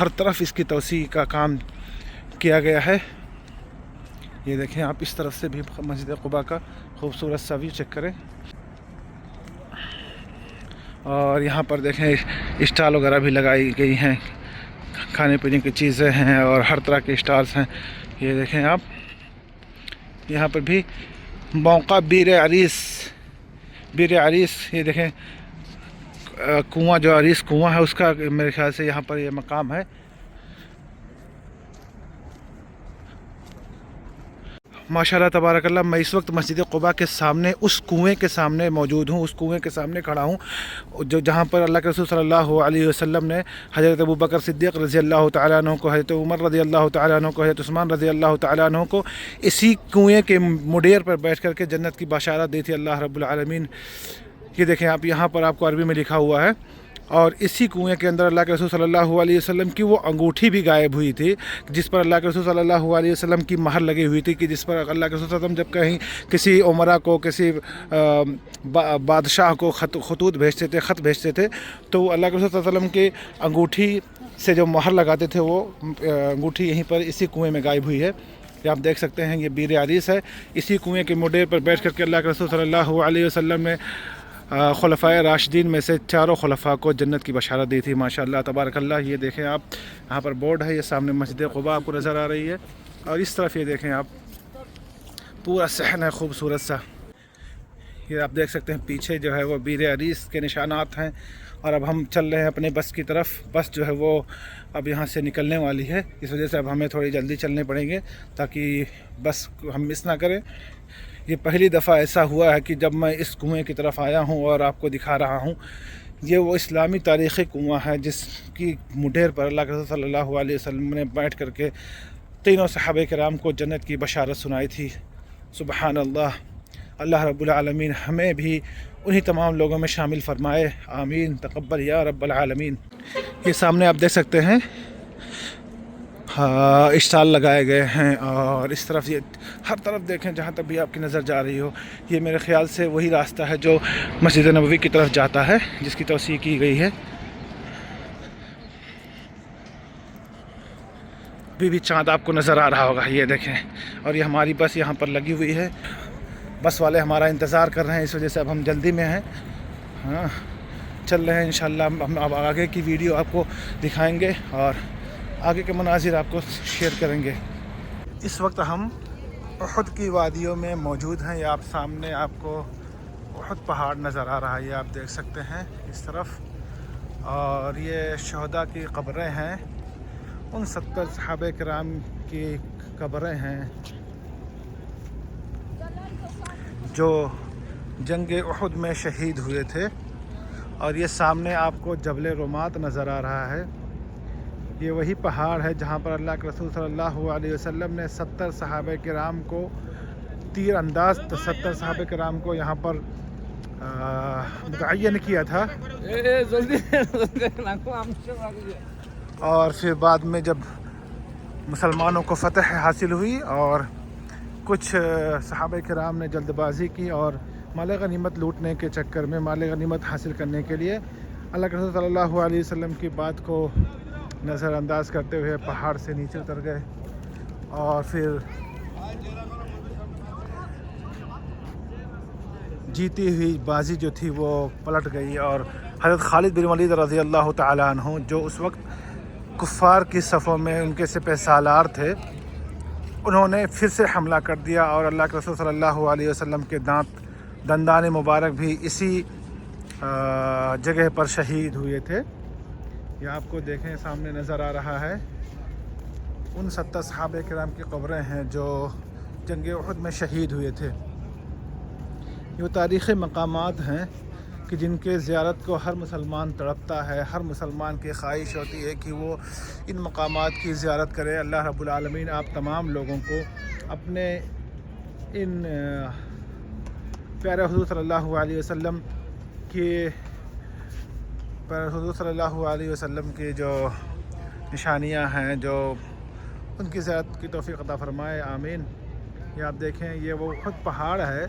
ہر طرف اس کی توسیع کا کام کیا گیا ہے. یہ دیکھیں آپ اس طرف سے بھی مسجد قباء کا خوبصورت سا ویو چیک کریں. اور یہاں پر دیکھیں اسٹال وغیرہ بھی لگائی گئی ہیں, کھانے پینے کی چیزیں ہیں اور ہر طرح کے اسٹالس ہیں. یہ دیکھیں آپ یہاں پر بھی موقع بیر عریس, یہ دیکھیں کنواں, جو عریس کنواں ہے اس کا میرے خیال سے یہاں پر یہ مقام ہے. ماشاءاللہ تبارک اللہ. میں اس وقت مسجد قباء کے سامنے اس کنویں کے سامنے موجود ہوں, اس کنویں کے سامنے کھڑا ہوں جہاں پر اللہ کے رسول صلی اللہ علیہ وسلم نے حضرت ابوبکر صدیق رضی اللہ تعالیٰ عنہ کو, حضرت عمر رضی اللہ تعالیٰ عنہ کو, حضرت عثمان رضی اللہ تعالیٰ عنہ کو اسی کنویں کے مڈیر پر بیٹھ کر کے جنت کی بشارت دی تھی اللہ رب العالمین. یہ دیکھیں آپ یہاں پر آپ کو عربی میں لکھا ہوا ہے. اور اسی کنویں کے اندر اللہ کے رسول صلی اللہ علیہ وسلم کی وہ انگوٹھی بھی غائب ہوئی تھی جس پر اللہ کے رسول صلی اللہ علیہ وسلم کی مہر لگی ہوئی تھی, کہ جس پر اللہ کے رسول صلی اللہ علیہ وسلم جب کہیں کسی عمرہ کو, کسی بادشاہ کو خط بھیجتے تھے تو اللہ کے رسول صلی اللہ علیہ وسلم کی انگوٹھی سے جو مہر لگاتے تھے وہ انگوٹھی یہیں پر اسی کنویں میں غائب ہوئی ہے. یہ آپ دیکھ سکتے ہیں, یہ بیر عریس ہے. اسی کنویں کے مڈیر پر بیٹھ کر کے اللہ کے رسول صلی اللہ علیہ وسلم نے خلفائے راشدین میں سے 4 خلفاء کو جنت کی بشارت دی تھی. ماشاءاللہ تبارک اللہ. یہ دیکھیں آپ یہاں پر بورڈ ہے, یہ سامنے مسجد قباء آپ کو نظر آ رہی ہے, اور اس طرف یہ دیکھیں آپ پورا صحن ہے خوبصورت سا. یہ آپ دیکھ سکتے ہیں پیچھے جو ہے وہ بیر عریس کے نشانات ہیں. اور اب ہم چل رہے ہیں اپنے بس کی طرف. بس جو ہے وہ اب یہاں سے نکلنے والی ہے, اس وجہ سے اب ہمیں تھوڑی جلدی چلنے پڑیں گے تاکہ بس کو ہم مس نہ کریں. یہ پہلی دفعہ ایسا ہوا ہے کہ جب میں اس کنویں کی طرف آیا ہوں اور آپ کو دکھا رہا ہوں. یہ وہ اسلامی تاریخی کنواں ہے جس کی مڈیر پر اللہ کے رسول صلی اللہ علیہ وسلم نے بیٹھ کر کے تینوں صحابہ کرام کو جنت کی بشارت سنائی تھی. سبحان اللہ. اللہ رب العالمین ہمیں بھی انہی تمام لوگوں میں شامل فرمائے. آمین. تقبل یا رب العالمین. یہ سامنے آپ دیکھ سکتے ہیں اسٹال لگائے گئے ہیں, اور اس طرف یہ ہر طرف دیکھیں جہاں تک بھی آپ کی نظر جا رہی ہو. یہ میرے خیال سے وہی راستہ ہے جو مسجد نبوی کی طرف جاتا ہے جس کی توسیع کی گئی ہے. بی بی چاند آپ کو نظر آ رہا ہوگا, یہ دیکھیں. اور یہ ہماری بس یہاں پر لگی ہوئی ہے. بس والے ہمارا انتظار کر رہے ہیں, اس وجہ سے اب ہم جلدی میں ہیں. ہاں چل رہے ہیں انشاءاللہ. ہم اب آگے کی ویڈیو آپ کو دکھائیں گے اور آگے کے مناظر آپ کو شیئر کریں گے. اس وقت ہم احد کی وادیوں میں موجود ہیں. یہ آپ سامنے آپ کو احد پہاڑ نظر آ رہا ہے, یہ آپ دیکھ سکتے ہیں اس طرف. اور یہ شہداء کی قبریں ہیں, ان 70 صحابہ کرام کی قبریں ہیں جو جنگ احد میں شہید ہوئے تھے. اور یہ سامنے آپ کو جبل رمات نظر آ رہا ہے. یہ وہی پہاڑ ہے جہاں پر اللہ کے رسول صلی اللہ علیہ وسلم نے 70 صحابہ کرام کو تیر انداز 70 صحابہ کرام کو یہاں پر متعین کیا تھا. اور پھر بعد میں جب مسلمانوں کو فتح حاصل ہوئی اور کچھ صحابہ کرام نے جلد بازی کی اور مال غنیمت لوٹنے کے چکر میں مال غنیمت حاصل کرنے کے لیے اللہ کے رسول صلی اللہ علیہ وسلم کی بات کو نظر انداز کرتے ہوئے پہاڑ سے نیچے اتر گئے. اور پھر جیتی ہوئی بازی جو تھی وہ پلٹ گئی, اور حضرت خالد بن ولید رضی اللہ تعالیٰ عنہ جو اس وقت کفار کی صفوں میں ان کے سپہ سالار تھے, انہوں نے پھر سے حملہ کر دیا اور اللہ کے رسول صلی اللہ علیہ وسلم کے دندان مبارک بھی اسی جگہ پر شہید ہوئے تھے. یہ آپ کو دیکھیں سامنے نظر آ رہا ہے, ان 70 صحابہ کرام کی قبریں ہیں جو جنگ احد میں شہید ہوئے تھے. یہ تاریخی مقامات ہیں کہ جن کے زیارت کو ہر مسلمان تڑپتا ہے, ہر مسلمان کی خواہش ہوتی ہے کہ وہ ان مقامات کی زیارت کرے. اللہ رب العالمین آپ تمام لوگوں کو اپنے ان پیارے حضور صلی اللہ علیہ وسلم کی جو نشانیاں ہیں جو ان کی زیارت کی توفیق عطا فرمائے. آمین. یہ آپ دیکھیں یہ وہ خود پہاڑ ہے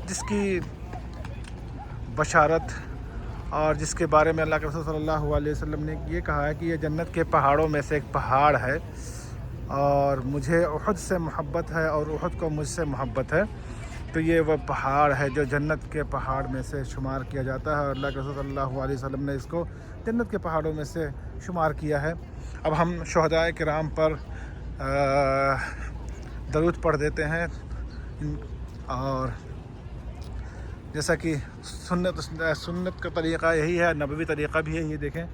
جس کی بشارت اور جس کے بارے میں اللہ کے رسول صلی اللہ علیہ وسلم نے یہ کہا ہے کہ یہ جنت کے پہاڑوں میں سے ایک پہاڑ ہے، اور مجھے احد سے محبت ہے اور احد کو مجھ سے محبت ہے، تو یہ وہ پہاڑ ہے جو جنت کے پہاڑ میں سے شمار کیا جاتا ہے، اور اللہ کے رسول صلی اللہ علیہ وسلم نے اس کو جنت کے پہاڑوں میں سے شمار کیا ہے۔ اب ہم شہداء کرام پر درود پڑھ دیتے ہیں، اور جیسا کہ سنت کا طریقہ یہی ہے، نبوی طریقہ بھی ہے، یہ دیکھیں،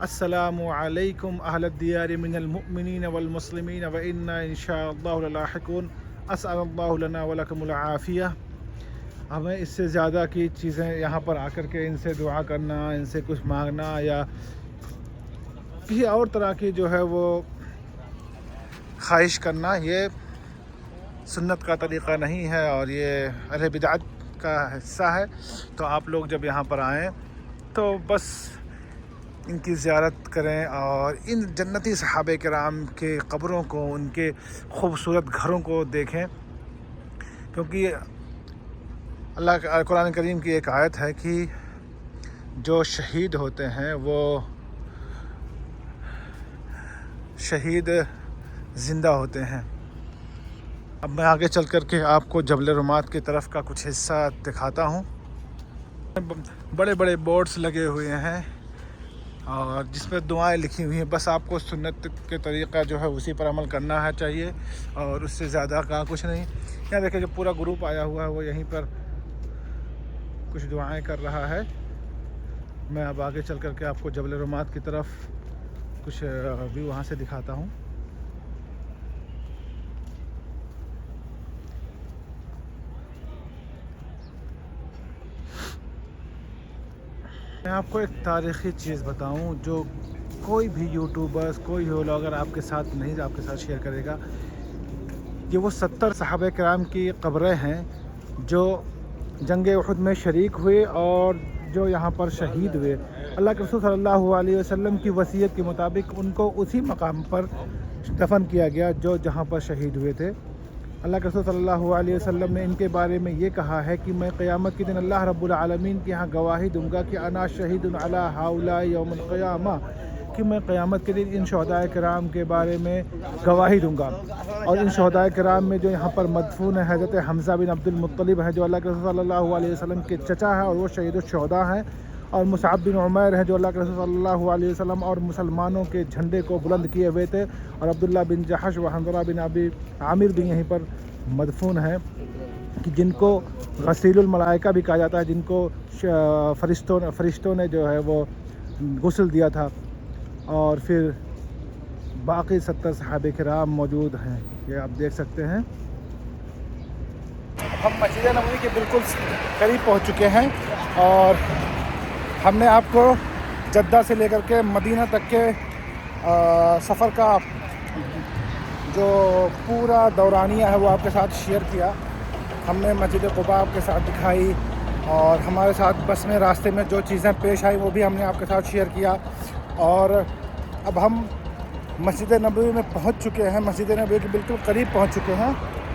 السلام علیکم اہل الدیار من المؤمنین والمسلمین وإنا ان شاء اللہ للاحقون، اسأل اللہ لنا ولکم العافیہ۔ ہمیں اس سے زیادہ کی چیزیں یہاں پر آ کر کے ان سے دعا کرنا، ان سے کچھ مانگنا یا کسی اور طرح کی جو ہے وہ خواہش کرنا، یہ سنت کا طریقہ نہیں ہے، اور یہ اہل بدعت کا حصہ ہے۔ تو آپ لوگ جب یہاں پر آئیں تو بس ان کی زیارت کریں، اور ان جنتی صحابہ کرام کے قبروں کو، ان کے خوبصورت گھروں کو دیکھیں، کیونکہ اللہ کا قرآن کریم کی ایک آیت ہے کہ جو شہید ہوتے ہیں وہ شہید زندہ ہوتے ہیں۔ اب میں آگے چل کر کے آپ کو جبل رمات کی طرف کا کچھ حصہ دکھاتا ہوں۔ بڑے بڑے بورڈز لگے ہوئے ہیں اور جس پہ دعائیں لکھی ہوئی ہیں، بس آپ کو سنت کے طریقہ جو ہے اسی پر عمل کرنا ہے چاہیے، اور اس سے زیادہ کا کچھ نہیں۔ یہاں دیکھیں جو پورا گروپ آیا ہوا ہے وہ یہیں پر کچھ دعائیں کر رہا ہے۔ میں اب آگے چل کر کے آپ کو جبل رمات کی طرف کچھ ویو وہاں سے دکھاتا ہوں۔ میں آپ کو ایک تاریخی چیز بتاؤں جو کوئی بھی یوٹیوبرز، کوئی ولاگر آپ کے ساتھ نہیں، آپ کے ساتھ شیئر کرے گا۔ یہ وہ 70 صحابہ کرام کی قبریں ہیں جو جنگ احد میں شریک ہوئے اور جو یہاں پر شہید ہوئے۔ اللہ کے رسول صلی اللہ علیہ وسلم کی وصیت کے مطابق ان کو اسی مقام پر دفن کیا گیا جو جہاں پر شہید ہوئے تھے۔ اللہ کے رسول صلی اللہ علیہ وسلم نے ان کے بارے میں یہ کہا ہے کہ میں قیامت کے دن اللہ رب العالمین کے ہاں گواہی دوں گا کہ انا شہید علی ہؤلاء یوم القیامہ، کہ میں قیامت کے دن ان شہداء کرام کے بارے میں گواہی دوں گا۔ اور ان شہداء کرام میں جو یہاں پر مدفون ہے حضرت حمزہ بن عبد المطلب ہے جو اللہ کے رسول صلی اللہ علیہ وسلم کے چچا ہے، اور وہ شہید الشہداء ہیں، اور مصعب بن عمیر ہے جو اللہ کے رسول صلی اللہ علیہ وسلم اور مسلمانوں کے جھنڈے کو بلند کیے ہوئے تھے، اور عبداللہ بن جحش و حنظلہ بن ابی عامر بھی یہیں پر مدفون ہیں، کہ جن کو غسیل الملائکہ بھی کہا جاتا ہے، جن کو فرشتوں نے جو ہے وہ غسل دیا تھا۔ اور پھر باقی 70 صحابہ کرام موجود ہیں، یہ آپ دیکھ سکتے ہیں۔ ہم مسجد نبوی کے بالکل قریب پہنچ چکے ہیں، اور ہم نے آپ کو جدہ سے لے کر کے مدینہ تک کے سفر کا جو پورا دورانیہ ہے وہ آپ کے ساتھ شیئر کیا۔ ہم نے مسجد قباء آپ کے ساتھ دکھائی، اور ہمارے ساتھ بس میں راستے میں جو چیزیں پیش آئی وہ بھی ہم نے آپ کے ساتھ شیئر کیا۔ اور اب ہم مسجد نبوی میں پہنچ چکے ہیں، مسجد نبوی کے بالکل قریب پہنچ چکے ہیں،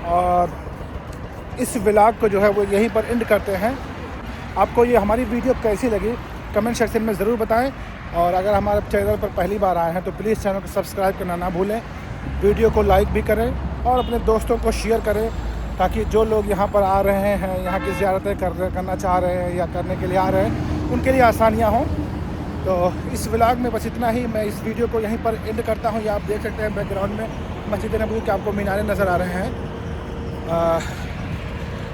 اور اس ولاگ کو جو ہے وہ یہیں پر اینڈ کرتے ہیں۔ آپ کو یہ ہماری ویڈیو کیسی لگی کمنٹ سیکشن میں ضرور بتائیں، اور اگر ہمارے چینل پر پہلی بار آئے ہیں تو پلیز چینل کو سبسکرائب کرنا نہ بھولیں، ویڈیو کو لائک بھی کریں اور اپنے دوستوں کو شیئر کریں، تاکہ جو لوگ یہاں پر آ رہے ہیں، یہاں کی زیارتیں کرنا چاہ رہے ہیں یا کرنے کے لیے آ رہے ہیں، ان کے لیے آسانیاں ہوں۔ تو اس ولاگ میں بس اتنا ہی، میں اس ویڈیو کو یہیں پر اینڈ کرتا ہوں۔ یہ آپ دیکھ سکتے ہیں بیک گراؤنڈ میں مسجد نبوی کے آپ کو میناریں نظر آ رہے ہیں۔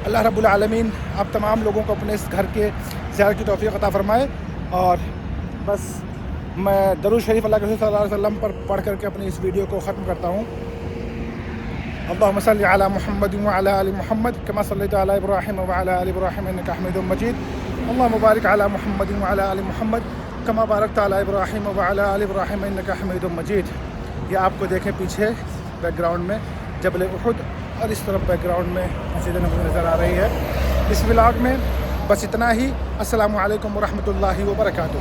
اللہ رب العالمین آپ تمام لوگوں کو اپنے اس گھر کے زیارت کی توفیق عطا فرمائے، اور بس میں درود شریف اللہ کے رسول صلی اللہ علیہ وسلم پر پڑھ کر کے اپنی اس ویڈیو کو ختم کرتا ہوں۔ اللہم صلی علی محمد وعلی آل محمد کما صلیت علی ابراہیم وعلی آل ابراہیم انک حمید مجید، اللہم بارک علی محمد وعلی آل محمد کما بارکت علی ابراہیم وعلی آل ابراہیم انک حمید مجید۔ یہ آپ کو دیکھیں پیچھے بیک گراؤنڈ میں جبل احد، اور اس طرف بیک گراؤنڈ میں مسجد نبوی نظر آ رہی ہے۔ اس ولاگ میں بس اتنا ہی۔ السلام علیکم ورحمۃ اللہ وبرکاتہ۔